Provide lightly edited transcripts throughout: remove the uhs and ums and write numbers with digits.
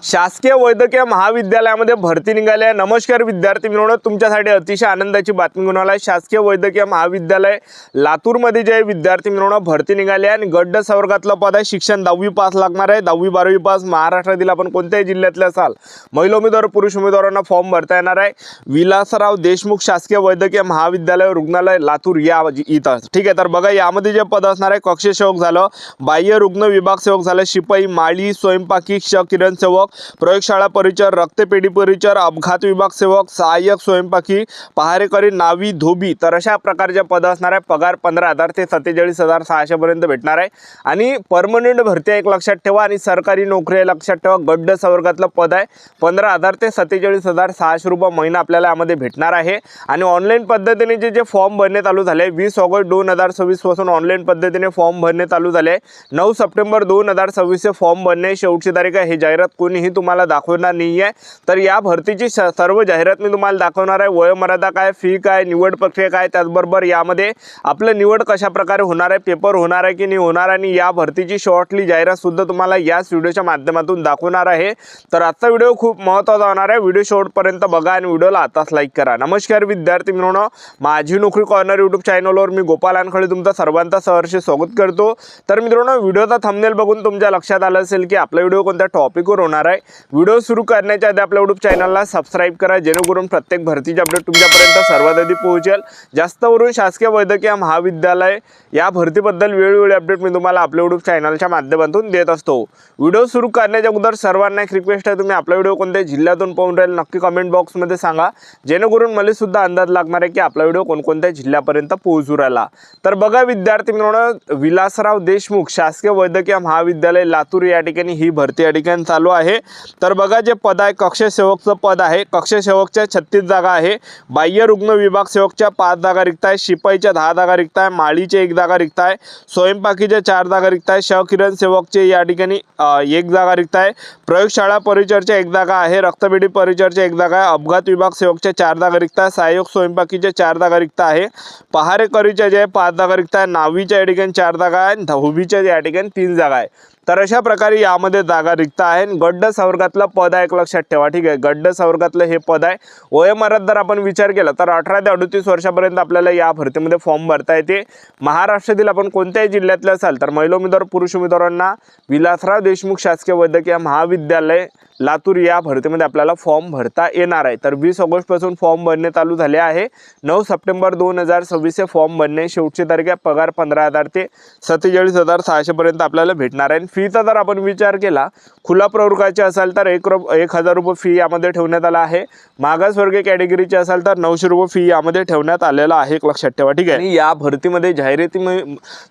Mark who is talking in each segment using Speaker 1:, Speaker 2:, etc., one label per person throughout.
Speaker 1: शासकीय वैद्यकीय महाविद्यालयामध्ये भरती निघाली आहे। नमस्कार विद्यार्थी मित्रांनो, तुमच्यासाठी अतिशय आनंदाची बातमी घेऊन आला आहे। शासकीय वैद्यकीय महाविद्यालय लातूरमध्ये जे विद्यार्थी मित्रांनो भरती निघाली आहे आणि गट वर्गातलं पद आहे। शिक्षण 10वी पास लागणार आहे। 10वी 12वी पास महाराष्ट्रातील आपण कोणत्याही जिल्ह्यातले असाल, महिला उमेदवार पुरुष उमेदवारांना फॉर्म भरता येणार आहे। विलासराव देशमुख शासकीय वैद्यकीय महाविद्यालय रुग्णालय लातूर या इथं, ठीक आहे। तर बघा, यामध्ये जे पद असणार आहे, कक्ष सेवक झालं, बाह्य रुग्ण विभाग सेवक झालं, शिपाई, माळी, स्वयंपाकी, किरण सेवक, प्रयोगशाळा परिचर, रक्तपेढी परिचर, अपघात विभाग सेवक, सहाय्यक स्वयंपाकी, पहारेकरी, नावी, धोबी, तर अशा प्रकारचे पद असणार आहे। पगार 15,000 ते 47,600 पर्यंत भेटणार आहे आणि परमनंट भरती आहे, एक लक्षात ठेवा। आणि सरकारी नोकरी आहे, लक्षात ठेवा। गट वर्गातलं पद आहे। 15,000 ते 47,600 रुपये महिना आपल्याला यामध्ये भेटणार आहे। आणि ऑनलाईन पद्धतीने जे फॉर्म भरणे चालू झाले, 20 ऑगस्ट 2026 पासून ऑनलाईन पद्धतीने फॉर्म भरणे चालू झाले। 9 सप्टेंबर 2026 फॉर्म भरणे शेवटची तारीख आहे। हे जाहिरात कोणीही तुम्हाला दाखवणार नाही आहे। तर या भरतीची सर्व जाहिरात मी तुम्हाला दाखवणार आहे। वयोमर्यादा काय, फी काय, निवड प्रक्रिया काय, त्याचबरोबर यामध्ये आपलं निवड कशा प्रकारे होणार आहे, पेपर होणार आहे की नाही होणार, आणि या भरतीची शॉर्टली जाहिरात सुद्धा तुम्हाला याच व्हिडिओच्या माध्यमातून दाखवणार आहे। तर आजचा व्हिडिओ खूप महत्त्वाचा होणार आहे। व्हिडिओ शेवटपर्यंत बघा आणि व्हिडिओला आताच लाईक करा। नमस्कार विद्यार्थी मित्रांनो, माझी नोकरी कॉर्नर यूट्यूब चॅनलवर मी गोपाल वानखळे तुमचं सर्वांचं सहर्ष स्वागत करतो। तर मित्रांनो, व्हिडिओचा थंबनेल बघून तुमच्या लक्षात आलं असेल की आपला व्हिडिओ कोणत्या टॉपिकवर होणार आहे। व्हिडिओ सुरू करण्याच्या आधी आपल्या यूट्यूब चॅनलला सबस्क्राइब करा, जेणेकरून प्रत्येक भरतीचे अपडेट तुमच्यापर्यंत सर्वात आधी पोहोचेल। जास्त करून शासकीय वैद्यकीय महाविद्यालय या भरतीबद्दल वेळोवेळी अपडेट मी तुम्हाला आपल्या यूट्यूब चॅनलच्या माध्यमातून देत असतो। व्हिडिओ सुरू करण्याच्या अगोदर सर्वांना एक रिक्वेस्ट आहे, तुम्ही आपला व्हिडिओ कोणत्या जिल्ह्यातून पाहून राहील नक्की कमेंट बॉक्समध्ये सांगा, जेणेकरून मला सुद्धा अंदाज लागणार आहे की आपला व्हिडिओ कोणकोणत्या जिल्ह्यापर्यंत पोहोचू राहिला। तर बघा विद्यार्थी मित्रांनो, विलासराव देशमुख शासकीय वैद्यकीय महाविद्यालय लातूर या ठिकाणी ही भरती या ठिकाणी चालू आहे। तर बघा, जे पद आहे, कक्ष सेवकचं पद आहे। कक्ष सेवकच्या 36 जागा आहे। बाह्य रुग्ण विभाग सेवकच्या 5 जागा रिक्त आहे। शिपाईच्या 10 जागा रिक्त आहे। माळीचे 1 जागा रिक्त आहे। स्वयंपाकीच्या 4 जागा रिक्त आहे। किरण सेवकचे या ठिकाणी 1 जागा रिक्त आहे। प्रयोगशाळा परिचरच्या 1 जागा आहे। रक्तपेढी परिचरच्या 1 जागा आहे। अपघात विभाग सेवकच्या 4 जागा रिक्त आहे। सहाय्यक स्वयंपाकीच्या 4 जागा रिक्त आहे। पहारेकरीच्या जे 5 जागा रिक्त आहे। नावीच्या या ठिकाणी 4 जागा आहे। धोबीच्या या ठिकाणी 3 जागा आहे। तर अशा प्रकारे यामध्ये जागा रिक्त आहे। गट वर्गातलं पद आहे, एक लक्षात ठेवा, ठीक आहे। गट वर्गातलं हे पद आहे। वयोमर्यादा जर आपण विचार केला तर 18 ते 38 वर्षापर्यंत आपल्याला या भरतीमध्ये फॉर्म भरता येते। महाराष्ट्रातील आपण कोणत्याही जिल्ह्यातले असाल तर महिला उमेदवार पुरुष उमेदवारांना विलासराव देशमुख शासकीय वैद्यकीय महाविद्यालय लातूर या भरतीमध्ये आपल्याला फॉर्म भरता येणार आहे। तर 20 ऑगस्ट पासून फॉर्म भरणे चालू झाले आहे। 9 सप्टेंबर 2026 फॉर्म भरणे शेवटची तारीख आहे। पगार 15,000 ते 47,600 पर्यंत आपल्याला भेटणार आहे। फीचा जर आपण विचार केला, खुला प्रवर्गाचे असाल तर 1,000 रुपये फी यामध्ये ठेवण्यात आला आहे। मागासवर्गीय कॅटेगरीचे असाल तर 900 रुपये फी यामध्ये ठेवण्यात आलेला आहे, एक लक्षात ठेवा, ठीक आहे। आणि या भरतीमध्ये जाहिराती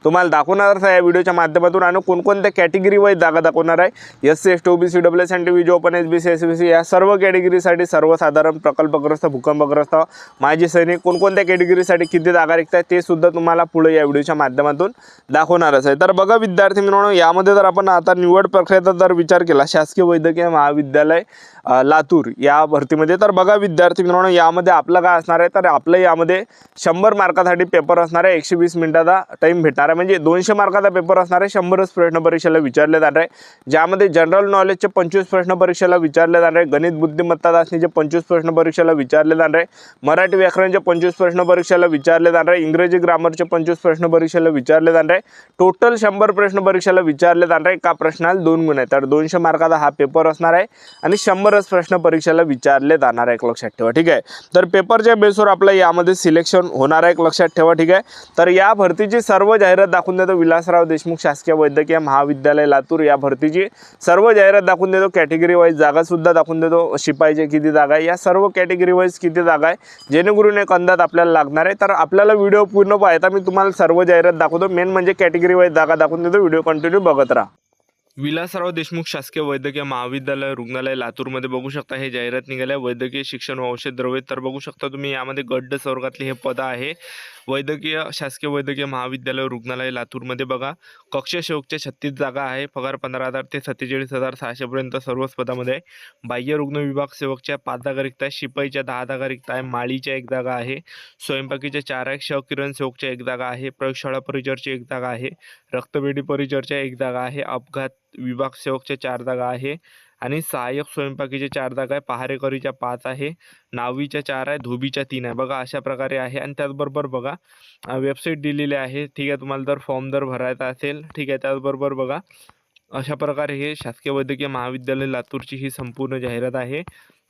Speaker 1: तुम्हाला दाखवणार आहे या व्हिडिओच्या माध्यमातून, आणि कोणकोणत्या कॅटेगरी वाईज जागा दाखवणार आहे। SC ST OBC WS&T open SBC SBC या सर्व कॅटेगरीसाठी, सर्वसाधारण, प्रकल्पग्रस्त, भूकंपग्रस्त, माजी सैनिक, कोणकोणत्या कॅटेगरीसाठी किती जागा रिक्त आहे ते सुद्धा तुम्हाला पुढे या व्हिडिओच्या माध्यमातून दाखवणारच आहे। तर बघा विद्यार्थी मित्रांनो, यामध्ये जर आपण आता निवड प्रक्रियेचा जर विचार केला, शासकीय वैद्यकीय महाविद्यालय लातूर या भरतीमध्ये, तर बघा विद्यार्थी मित्रांनो, यामध्ये आपलं काय असणार आहे, तर आपलं यामध्ये 100 मार्कासाठी पेपर असणार आहे। 120 मिनिटाचा टाइम भेटणार आहे, म्हणजे 200 मार्काचा पेपर असणार आहे। 100च प्रश्न परीक्षेला विचारले जाणार आहे, ज्यामध्ये जनरल नॉलेजचे 25 प्रश्न परीक्षेला विचारले जाणार आहे। गणित बुद्धिमत्ता चाचणीचे 25 प्रश्न परीक्षेला विचारले जाणार आहे। मराठी व्याकरणचे 25 प्रश्न परीक्षेला विचारले जाणार आहे। इंग्रजी ग्रामरचे 25 प्रश्न परीक्षेला विचारले जाणार आहे। टोटल 100 प्रश्न परीक्षेला विचारले जाणार आहे। एका प्रश्नाला 2 गुण आहे। तर 200 मार्काचा हा पेपर असणार आहे आणि 100च प्रश्न परीक्षेला विचारले जाणार आहे, एक लक्षात ठेवा, ठीक आहे। तर पेपरच्या बेसवर आपलं यामध्ये सिलेक्शन होणार आहे, एक लक्षात ठेवा, ठीक आहे। तर या भरतीची सर्व जाहिरात दाखवून देतो विलासराव देशमुख शासकीय वैद्यकीय महाविद्यालय लातूर या भरतीची सर्व जाहिरात दाखवून देतो। कॅटेगरी वाईज जागा सुद्धा दाखवून देतो। शिपाईचे किती जागा आहे, या सर्व कॅटेगरी वाईज किती जागा आहे, जेणेकरून एक अंदाज आपल्याला लागणार आहे। तर आपल्याला व्हिडिओ पूर्ण पाहता मी तुम्हाला सर्व जाहिरात दाखवतो, मेन म्हणजे कॅटेगरी वाईज जागा दाखवून देतो। व्हिडिओ कंटिन्यू बघत राहा। विलासराव देशमुख शासकीय वैद्यकीय महाविद्यालय रुग्णालय लातूरमध्ये बघू शकता हे जाहिरात निघाले वैद्यकीय शिक्षण व औषध द्रव्य। तर बघू शकता तुम्ही यामध्ये गट वर्गातले हे पद आहे। वैद्यकीय शासकीय वैद्यकीय महाविद्यालय रुग्णालय लातूरमध्ये बघा, कक्ष सेवकच्या 36 जागा आहे। पगार 15,000 ते 47,600 पर्यंत सर्वच पदामध्ये आहे। बाह्य रुग्ण विभाग सेवकच्या 5 जागा रिक्त आहे। शिपाईच्या 10 जागा रिक्त आहे। माळीच्या 1 जागा आहे। स्वयंपाकीच्या 4 आहे। किरण सेवकच्या 1 जागा आहे। प्रयोगशाळा परिचरची 1 जागा आहे। रक्तपेढी परिचरच्या 1 जागा आहे। अपघात विभाग सेवकच्या 4 जागा आहे। आणि सहाय्यक स्वयंपाकीचे 4 जागा आहे, पहारेकरीच्या 5 आहे, नावीच्या 4 आहे, धोबीच्या 3 आहे. बघा अशा प्रकारे आहे. आणि त्याचबरोबर बघा वेबसाईट दिलेली आहे. ठीक आहे, तुम्हाला जर फॉर्म जर भरायचा असेल, ठीक आहे, त्याचबरोबर बघा अशा प्रकारे हे शासकीय वैद्यकीय महाविद्यालय लातूरची ही संपूर्ण जाहिरात आहे.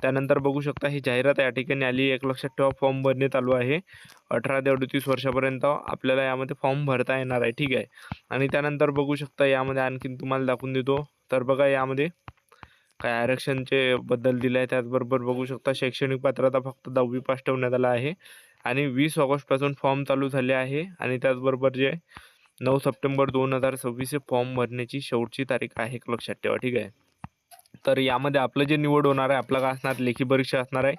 Speaker 1: त्यानंतर बघू शकता ही जाहिरात या ठिकाणी आली. एक लक्षात ठेवा, फॉर्म भरणे चालू आहे. 18 ते 38 वर्षापर्यंत आपल्याला यामध्ये फॉर्म भरता येणार आहे. ठीक आहे. आणि त्यानंतर बघू शकता यामध्ये आणखीन तुम्हाला दाखवून देतो. तर बघा यामध्ये काय आरक्षणचे बद्दल दिलं आहे. त्याचबरोबर बघू शकता शैक्षणिक पात्रता फक्त 10वी पास ठेवण्यात आला आहे. आणि 20 ऑगस्टपासून फॉर्म चालू झाले आहे. आणि त्याचबरोबर जे 9 सप्टेंबर 2026 फॉर्म भरण्याची शेवटची तारीख आहे, एक लक्षात ठेवा. ठीक आहे. तर यामध्ये आपलं जे निवड होणार आहे, आपलं काय असणार, लेखी परीक्षा असणार आहे.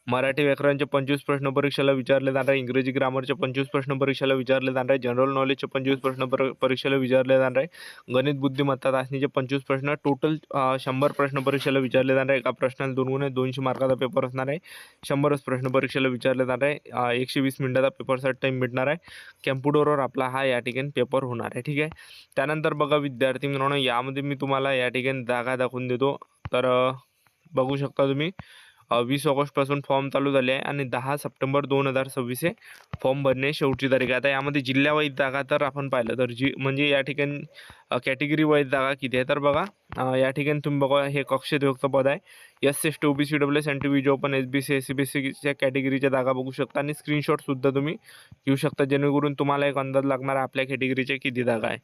Speaker 1: मराठी व्याकरणचे 25 प्रश्न परीक्षेला विचारले जाणार आहे. इंग्रजी ग्रामरचे 25 प्रश्न परीक्षेला विचारले जाणार आहे. जनरल नॉलेजचे 25 प्रश्न परीक्षेला विचारले जाणार आहे. गणित बुद्धिमत्ता चाचणीचे 25 प्रश्न, टोटल 100 प्रश्न परीक्षेला विचारले जाणार आहे. एका प्रश्नाला 2 गुण 200 मार्काचा पेपर असणार आहे. 100च प्रश्न परीक्षेला विचारले जाणार आहे. 120 मिनिटाचा पेपरसाठी टाईम भेटणार आहे. कॅम्प्युटरवर आपला हा या ठिकाणी पेपर होणार आहे. ठीक आहे. त्यानंतर बघा विद्यार्थी मित्रांनो, यामध्ये मी तुम्हाला या ठिकाणी जागा दाखवून देतो. तर बघू शकता तुम्ही 20 ऑगस्टपासून फॉर्म चालू झाले आहे आणि 10 सप्टेंबर 2026 हे फॉर्म भरणे शेवटची तारीख आहे. आता यामध्ये जिल्ह्यावाईज जागा तर आपण पाहिलं तर म्हणजे या ठिकाणी कॅटेगरी वाईज जागा किती आहे तर बघा या ठिकाणी तुम्ही बघा हे कक्षविभक्त पद आहे. SC OBC EWS NTV open SBC SCBCच्या कॅटेगरीच्या जागा बघू शकता आणि स्क्रीनशॉटसुद्धा तुम्ही घेऊ शकता, जेणेकरून तुम्हाला एक अंदाज लागणार आपल्या कॅटेगरीच्या किती जागा आहे.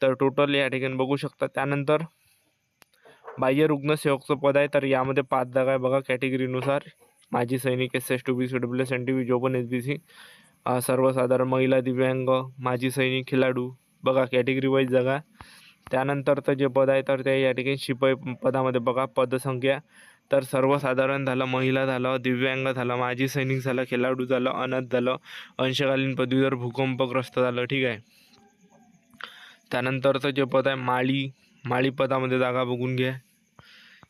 Speaker 1: तर टोटल या ठिकाणी बघू शकता. त्यानंतर बाह्य रुग्णसेवकचं पद आहे. तर यामध्ये 5 जागा आहे बघा कॅटेगरीनुसार. माजी सैनिक SC OBC EWS NTV open SBC, सर्वसाधारण महिला, दिव्यांग, माजी सैनिक, खेळाडू बघा कॅटेगरी वाईज जागा. त्यानंतरचं जे पद आहे तर ते या ठिकाणी शिपाई पदामध्ये बघा पदसंख्या. तर सर्वसाधारण झालं, महिला झालं, दिव्यांग झालं, माजी सैनिक झालं, खेळाडू झालं, अनाथ झालं, अंशकालीन पदवीधर, भूकंपग्रस्त झालं. ठीक आहे. त्यानंतरचं जे पद आहे माळी पदामध्ये जागा बघून घ्या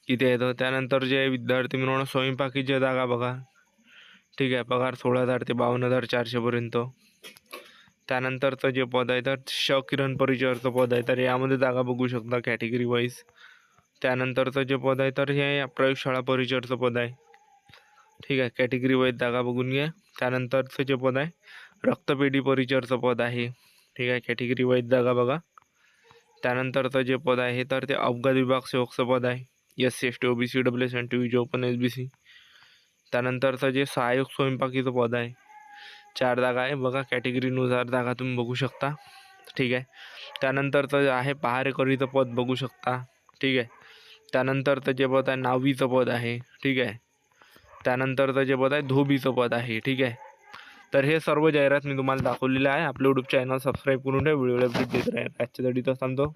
Speaker 1: किती आहे. त्यानंतर जे विद्यार्थी मिळवणं स्वयंपाकीच्या जागा बघा. ठीक आहे. पगार 16,000 ते 52,400पर्यंत. त्यानंतरचं जे पद आहे तर किरण परिचरचं पद आहे. तर यामध्ये जागा बघू शकता कॅटेगरी वाईज. त्यानंतरचं जे पद आहे तर हे प्रयोगशाळा परिचरचं पद आहे. ठीक आहे. कॅटेगरी वाईज जागा बघून घ्या. त्यानंतरचं जे पद आहे रक्तपेढी परिचरचं पद आहे. ठीक आहे. कॅटेगरी वाईज जागा बघा. त्यानंतरचं जे पद आहे तर ते अपघात विभाग सेवकचं पद आहे. SC ST OBC EWS NTV open SBC. त्यानंतरचं जे सहाय्यक स्वयंपाकीचं पद आहे 4 जागा आहे बघा, कॅटेगरीनुसार जागा तुम्ही बघू शकता. ठीक आहे. त्यानंतरचं जे आहे पहारेकरीचं पद बघू शकता. ठीक आहे. त्यानंतरचं जे पद आहे नावीचं पद आहे. ठीक आहे. त्यानंतरचं जे पद आहे धोबीचं पद आहे. ठीक आहे. तर हे सर्व जाहिरात मी तुम्हाला दाखवलेलं आहे. आपलं यूट्यूब चॅनल सबस्क्राईब करून ठेवा, व्हिडिओला अपडेट देत राहा. आजच्या साठी तर थांबतो.